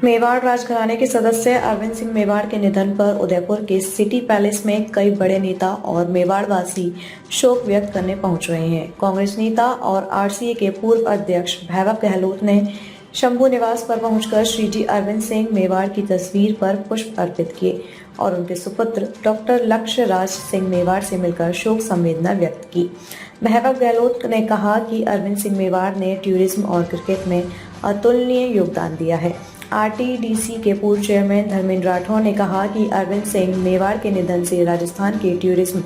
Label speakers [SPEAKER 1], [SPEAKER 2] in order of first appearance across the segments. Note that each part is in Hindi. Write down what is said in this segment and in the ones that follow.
[SPEAKER 1] मेवाड़ राजघराने के सदस्य अरविंद सिंह मेवाड़ के निधन पर उदयपुर के सिटी पैलेस में कई बड़े नेता और मेवाड़वासी शोक व्यक्त करने पहुंच रहे हैं। कांग्रेस नेता और आरसीए के पूर्व अध्यक्ष वैभव गहलोत ने शंभू निवास पर पहुंचकर श्री जी अरविंद सिंह मेवाड़ की तस्वीर पर पुष्प अर्पित किए और उनके सुपुत्र डॉक्टर लक्ष्य राज सिंह मेवाड़ से मिलकर शोक संवेदना व्यक्त की। वैभव गहलोत ने कहा कि अरविंद सिंह मेवाड़ ने टूरिज्म और क्रिकेट में अतुलनीय योगदान दिया है। आरटीडीसी के पूर्व चेयरमैन धर्मेंद्र राठौर ने कहा कि अरविंद सिंह मेवाड़ के निधन से राजस्थान के टूरिज्म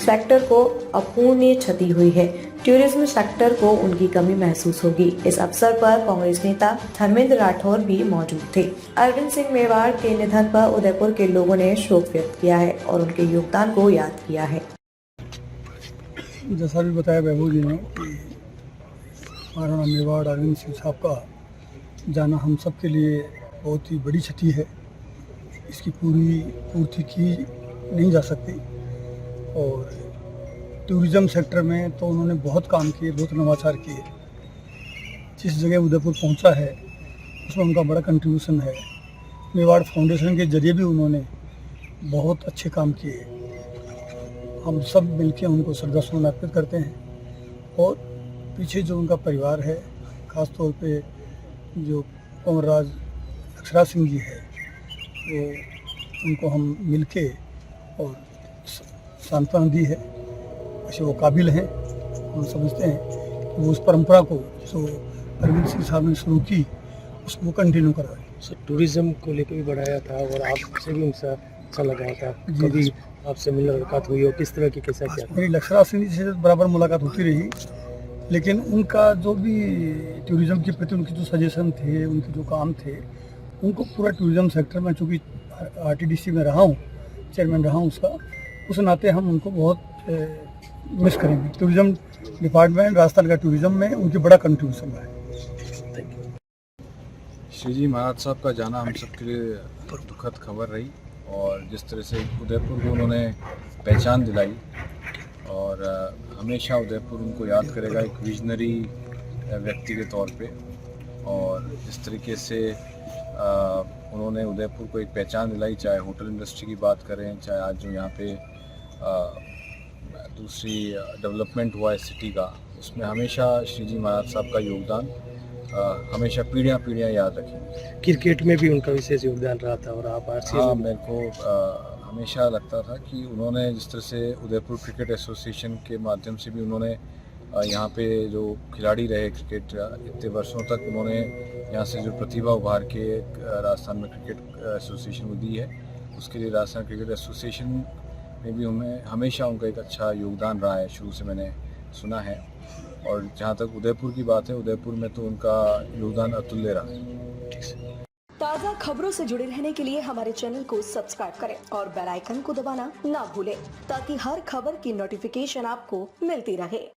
[SPEAKER 1] सेक्टर को अपूरणीय क्षति हुई है। टूरिज्म सेक्टर को उनकी कमी महसूस होगी। इस अवसर पर कांग्रेस नेता धर्मेंद्र राठौर भी मौजूद थे। अरविंद सिंह मेवाड़ के निधन पर उदयपुर के लोगों ने शोक व्यक्त किया है और उनके योगदान को याद किया है।
[SPEAKER 2] जैसा भी बताया वैभव जी ने कि महाराणा मेवाड़ अरविंद सिंह साहब का जाना हम सब के लिए बहुत ही बड़ी क्षति है। इसकी पूर्ति की नहीं जा सकती। और टूरिज़्म सेक्टर में तो उन्होंने बहुत काम किए, बहुत नवाचार किए। जिस जगह उदयपुर पहुंचा है उसमें उनका बड़ा कंट्रीब्यूशन है। मेवाड़ फाउंडेशन के जरिए भी उन्होंने बहुत अच्छे काम किए। हम सब मिलकर उनको श्रद्धासुमन अर्पित करते हैं। और पीछे जो उनका परिवार है, ख़ास तौर पे जो कुंवरराज लक्ष्यराज सिंह जी है, वो उनको हम मिलके और सांत्वना दी है। ऐसे वो काबिल हैं। हम समझते हैं कि वो उस परंपरा को जो अरविंद सिंह साहब ने शुरू की उसको कंटिन्यू करवाएं।
[SPEAKER 3] सर, टूरिज़्म को लेकर भी बढ़ाया था और आपसे भी उनसे अच्छा लगा था। कभी आपसे मुलाकात हुई हो, किस तरह की कैसा क्या?
[SPEAKER 2] मेरी लक्ष्यराज सिंह जी से बराबर मुलाकात होती रही, लेकिन उनका जो भी टूरिज़्म के प्रति उनके जो सजेशन थे, उनके जो काम थे, उनको पूरा टूरिज़्म सेक्टर में, चूँकि आरटीडीसी में रहा हूँ, चेयरमैन रहा हूँ उसका, उस नाते हम उनको बहुत मिस करेंगे। टूरिज़्म डिपार्टमेंट, राजस्थान का टूरिज़्म में उनकी बड़ा कंट्रीब्यूशन रहा है।
[SPEAKER 4] श्री जी महाराज साहब का जाना हम सबके लिए दुखद खबर रही। और जिस तरह से उदयपुर को उन्होंने पहचान दिलाई और हमेशा उदयपुर उनको याद करेगा एक विजनरी व्यक्ति के तौर पे। और जिस तरीके से उन्होंने उदयपुर को एक पहचान दिलाई, चाहे होटल इंडस्ट्री की बात करें, चाहे आज जो यहाँ पे दूसरी डेवलपमेंट हुआ है सिटी का, उसमें हमेशा श्री जी महाराज साहब का योगदान हमेशा पीढ़ियाँ याद रखेंगे।
[SPEAKER 3] क्रिकेट में भी उनका विशेष योगदान रहा था और आप आरसीए
[SPEAKER 4] हाँ, मेरे को हमेशा लगता था कि उन्होंने जिस तरह से उदयपुर क्रिकेट एसोसिएशन के माध्यम से भी उन्होंने यहाँ पे जो खिलाड़ी रहे क्रिकेट इतने वर्षों तक, उन्होंने यहाँ से जो प्रतिभा उभार के राजस्थान में क्रिकेट एसोसिएशन को दी है, उसके लिए राजस्थान क्रिकेट एसोसिएशन में भी हमें हमेशा उनका एक अच्छा योगदान रहा है, शुरू से मैंने सुना है। और जहाँ तक उदयपुर की बात है, उदयपुर में तो उनका योगदान अतुल्य रहा है।
[SPEAKER 5] ताज़ा खबरों से जुड़े रहने के लिए हमारे चैनल को सब्सक्राइब करें और बेल आइकन को दबाना ना भूलें, ताकि हर खबर की नोटिफिकेशन आपको मिलती रहे।